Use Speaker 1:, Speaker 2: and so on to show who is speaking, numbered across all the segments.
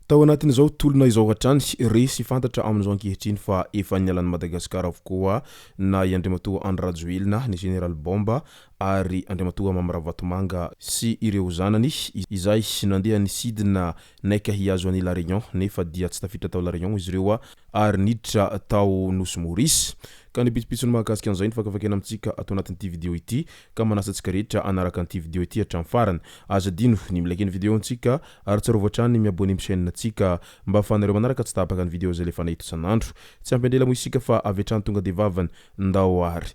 Speaker 1: Tao anatin'izao tolona izao hatrany resy fantatra amin'izao ankehitriny fa efa nialan'i Madagasikara avokoa na i Andriamatoa Andry Rajoelina ny Jeneraly Bomba ary Andriamatoa Mamy Ravatomanga sy ireo zanany izay nandeha nisidina naika hiazo an'i La Réunion nefa dia tsy tafiditra tao La Réunion izy ireo ary niditra tao Nosy Maurice. Ka ny pitsopitsony mahakasika an'izay ny fakafakena amintsika atao anatin'ity vidéo ity ka manasa antsika rehetra anaraka an'ity vidéo ity hatramin'ny farany. Aza dino ny milike ny vidéo antsika ary tsarovatra trany miabone amin'ny chaîne antsika mba ahafahanareo manaraka tsy tapaka ny vidéo zay lefa nahito isan'andro. Tsy ampendrela moa isika fa avy hatrany tonga de vavany ndao ary.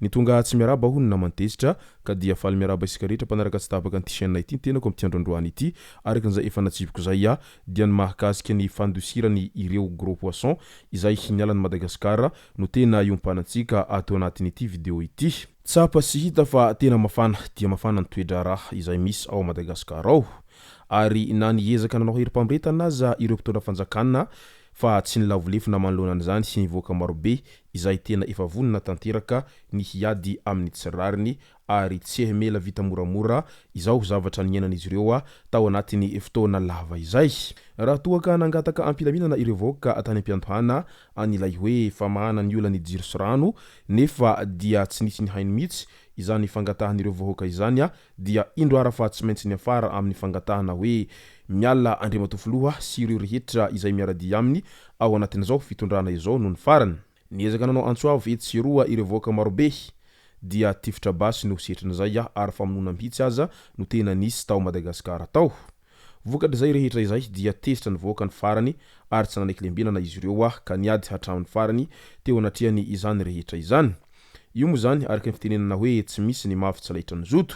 Speaker 1: Ny tonga tsy miaraba hono na Nandositra ka dia faly miaraba isika rehetra mpanaraka tsy tapaka an'ity chaîne ity tenako amin'ny androandroany ity araka an'izay efa natsiviko zay dia ny mahakasika ny fandosirany ireo gros poisson izay nialan'i Madagasikara no tena iompanantsika atao anatin'ity vidéo ity. Tsapa sy hita fa tena mafana dia mafana ny toedra raha izay misy ao Madagasikara ao ary na niezaka nanao herim-pamretana aza ireo mpitondra fanjakana fa tsy ny lavolefona manoloana an'izany sy nivoaka marobe izay tena efa vonona tanteraka ny hiady amin'ny tsirariny ary tsy ehmela vita moramora izao zavatra niainan'izy ireo tao anatin'ny fotoana lava izay. Raha toa ka nangataka ampilaminana ireo vahoaka tany am-piantohana an'ilay hoe famahana ny olana jiro sy rano nefa dia tsy nisy ny hainy mihitsy izany fangatahan'ireo vahoaka izany dia indroara fa tsy maintsy ny afara amin'ny fangatahana hoe miala Andriamatoa filoha sy ireo rehetra izay miaradi aminy ao anatin'izao fitondrana izao no ny farany. Niezaka nanao antsoavo etsiroa ireo vahoaka marobe dia tifitra basy no setrina zay ary famonona mihitsy aza no tena nisy tao Madagasikara tao. Vokatra zay rehetra izay dia tezitra ny vahoaka ny farany ary tsy nanaiky lembenana izy ireo ka niady hatramin'ny farany teo anatrehany izany rehetra izany. Io moa zany araka ny fitenenana hoe tsy misy ny mafy tsy lahitra ny zoto.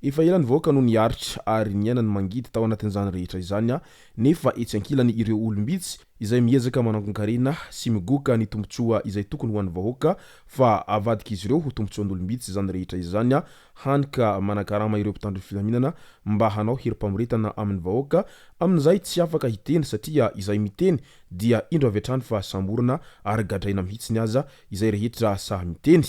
Speaker 1: Efa ela ny vahoaka no niaritra ary niainany mangidy tao anatin'izany rehetra izany nefa etsy ankilany ireo olombitsy izay miezaka manankonkarena sy migoka ny tombotsoa izay tokony ho an'ny vahoaka fa avadika izy ireo ho tombotsoan'olombitsy izany rehetra izany hanika manakarama ireo mpitandro filaminana mba hanao herim-pamoretana amin'ny vahoaka amin'izay tsy afaka hiteny satria izay miteny dia indro avy hatrany fa samborona ary gadraina mihitsiny aza izay rehetra saha miteny.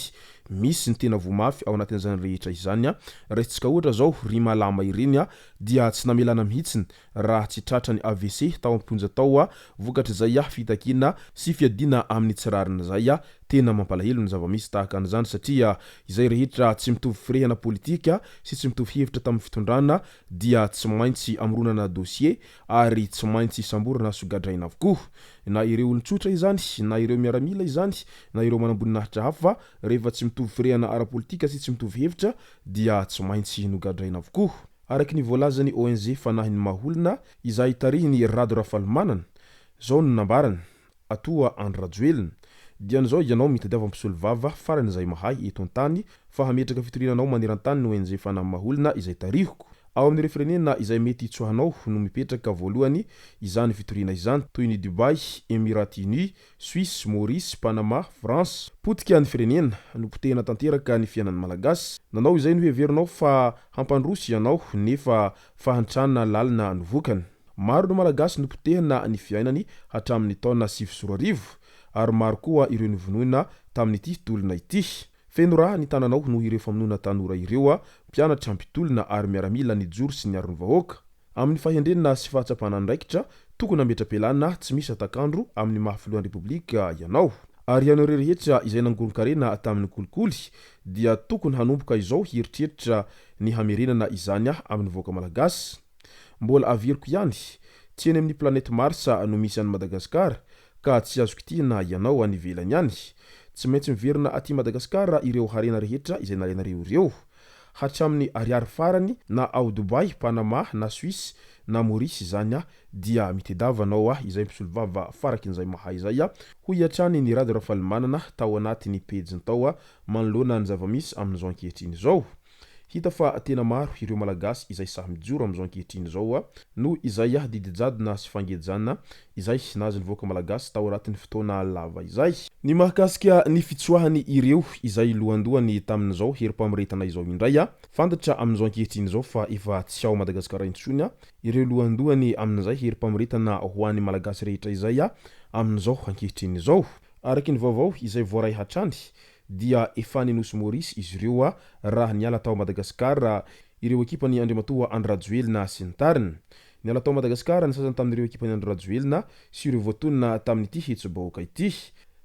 Speaker 1: Misy ny tena vomafy ao anatin'izany rehetra izany resitsika ohatra zao ry malama ireny dia tsy namelana mihitsiny raha tsy tratrany AVC tao amponja tao vokatra zay fitakina sy fiadina amin'ny tsirarina zay tena mampalahelo ny zava-misy tahaka an'izany satria izay rehetra tsy mitovy firehana politika sy tsy mitovy hevitra tamin'ny fitondrana dia tsy maintsy amronana dossier ary tsy maintsy samborana sogadraina avokoa na ireo olon-tsotra izany na ireo miaramila izany na ireo manamboninahitra hafa rehefa tsy mitovy firehana ara-politika sy tsy mitovy hevitra dia tsy maintsy nogadraina avokoa. Araky ny voalazany ONG fanahin'ny maholona izay tarihiny Ravatomanga zao no nambarany atoa Andry Rajoelina dia n'izao ianao mitadiava mpisolo vava farany izay mahay eto an-tany fa hametraka fitorinanao maneran-tany ny ONG fanahin'ny maholona izay tarihiko ao amin'ny refirenena izay mety itsohanao no mipetraka voalohany izany fitorina izany toy ny Dubai, Émirats Unis, Suisse, Maurice, Panama, France. Potika ny firenena no potehana tanteraka ny fiainan'ny malagasy. Nanao izay no heverinao fa hampandroso ianao nefa fahantrana lalina no vokany. Maro no malagasy no potehana ny fiainany hatramin'ny taona 2024 ary maro koa ireo nivonoina tamin'ity tolona ity. Feno raha ny tananao no ireo famonoana tanora ireo mpianatra ampitolona ary miaramila ny joro sy ny aron'ny vahoaka. Amin'ny fahendrenana sy fahatsapana andraikitra tokony hametra-pialana tsy misy atakandro amin'ny mahafilohan'ny repoblika ianao. Ary ianao rehetra izay nangoron-karena tamin'ny kolikoly dia tokony hanomboka izao hieritreritra ny hamerenana izany amin'ny vahoaka malagasy. Mbola averiko ihany tsy eny amin'ny planète Mars no misy an'i Madagasikara ka tsy azo kitihana ianao any ivelany ihany. Tsy maintsy miverina aty Madagasikara ireo harena rehetra izay nalainareo ireo hatramin'ny ariary farany na ao Dubai, Panama na Suisse na Maurice izany dia mitedavanao izay mpisolo vava farakin'izay mahay izay ho hiatrany ny Ravatomanga tao anatin'ny pejiny tao manoloana ny zava-misy amin'izao ankehitriny izao. hita fa tena maro ireo malagasy izay samy mijoro am'izao ankehitriny zao no izay didijady na sy fangejana izay nazy nivoaka malagasy tao anatin'ny fotoana lava izay. Ny mahakasika ny fitsoahany ireo izay lohandohany tamin'izao herim-pamiretana izao indray fantatra am'izao ankehitriny zao fa efa tsy ao Madagasikara intsony ireo lohandohany amin'izay herim-pamiretana ho an'ny malagasy rehetra izay amin'izao ankehitriny zao. Araky ny vaovao izay voaray hatrany dia efa ninosy Maurice izy ireo raha niala tao Madagasikara ireo ekipany Andrimatoa Andry Rajoelina sy ny tariny. Niala tao Madagasikara ny sasany tamin'ireo ekipany Andry Rajoelina sy ireo voatonona tamin'ity hitsobahoaka ity.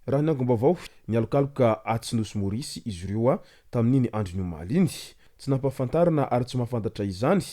Speaker 1: Raha niangom-baovao nialokaloka atsinosy Maurice izy ireo tamin'iny andro niomaly iny. Tsy nampahafantarana ary tsy mahafantatra izany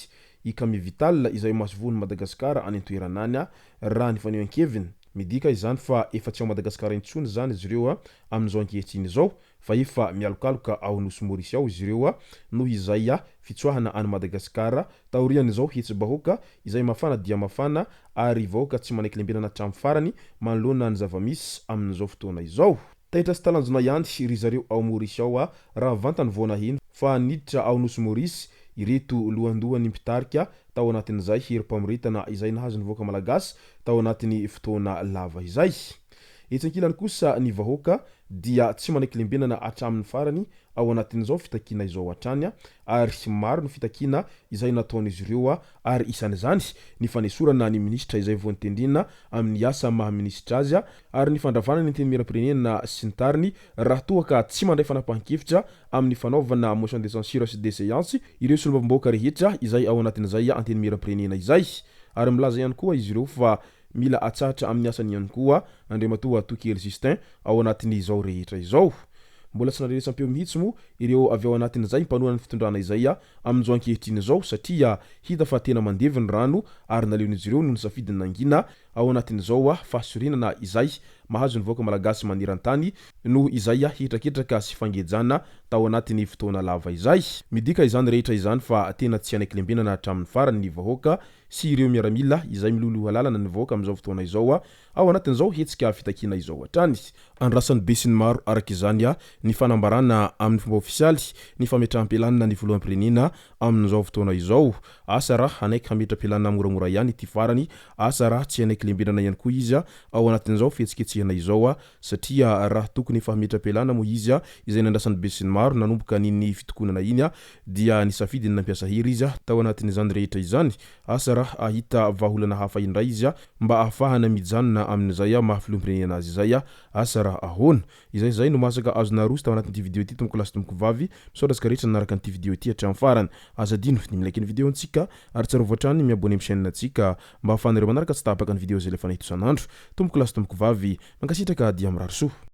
Speaker 1: i Kami Vital izay masovony Madagasikara any an-toeranany raha ny faneo an-keviny. Midika izany fa efa tsy ao Madagasikara intsony zany izy ireo amin'izao ankehitriny zao fa efa mialokaloka ao nosy Maurice ao izy ireo noho izay fitsoahana any Madagasikara taorian'izao hitsobahoaka izay mafana dia mafana ary vahoaka tsy manaiky lembena hatramin'ny farany manoloana ny zavamisy amin'izao fotoana izao. Taitra sy talanjona ihany ry zareo ao Maurice ao raha vantany voana hino fa niditra ao nosy Maurice ireto lohandohany mpitarika tao anatin'izay herim-pamiretana izay nahazo nivoaka malagasy tao anatin'ny fotoana lava izay. Etsy ankilany kosa ny vahoaka dia tsy manaiky lembenana hatramin'ny farany ao anatin'izao fitakina izao hatrany ary maro ny fitakina izay nataon'izy ireo ary isan'izany ny fanesorana ny ministra izay vao nitendrena amin'ny asa maha-ministra azy ary ny fandravana ny antenimiram-pirenena sy ny tariny raha toa ka tsy mandray fanapahan-kevitra amin'ny fanaovana motion de censure sy déséance ireo solombavambahoaka rehetra izay ao anatin'izay antenimiram-pirenena izay. Ary milaza ihany koa izy ireo fa mila atsahatra amin'ny asany ihany koa Andriamatoa Tokely Justin ao anatin'izao rehetra izao. Mbola tsy naresampeo mihitsy mo ireo avy ao anatin'izay mpanohana ny fitondrana izay amin'izao ankehitriny zao satria hita fa tena mandevy ny rano ary naleon'izy ireo no nisafidiny nangina ao anatin'izao fahasorinana izay mahazo nivoaka malagasy maniran-tany no izay hitraketraka sy fangejana tao anatin'ny fotoana lava izay. Midika izany rehetra izany fa tena tsy anaiky lembenana hatramin'ny farany ny vahoaka sy ireo miaramila izay miloloha lalana ny vahoaka amin'izao fotoana izao ao anatin'izao hetsika fitakina izao hatrany. Andrasany be sy ny maro araka izany ny fanambarana amin'ny fomba ofisialy ny fametrahampialanina ny voaloham-pirenena amin'izao fotoana izao. Asa raha anaiky hametra-pialanina moramora ihany ity farany, asa raha tsy anaiky lembenana ihany koa izy ao anatin'izao fihetsiketsehana izao satria raha tokony efa hametra-pialana moa izy izay nandrasany be sy ny maro nanomboka niny fitokonana iny dia nisafidiny nampiasa hery izy tao anatin'izany rehetra izany. Asa raha ahita vahaolana hafa indray izy mba ahafahana mijanona amin'izay mahafiloam-pirenena azy izay asa raha ahoana. Izay no masaka azona roso tao anatin'ity video ity tomboko lasy tomboko vavy misaodratsika rehetra nanaraka an'ity video ity hatramin'ny farany. Azadino ny milaiky ny video antsika ary tsara voatrany miabone amin'ny chaîne antsika mba ahafahanareo manaraka tsy tapaka ny video zay lefa nahito isan'andro. Tomboko lasy tomboko vavy mankasitraka dia mirary soa.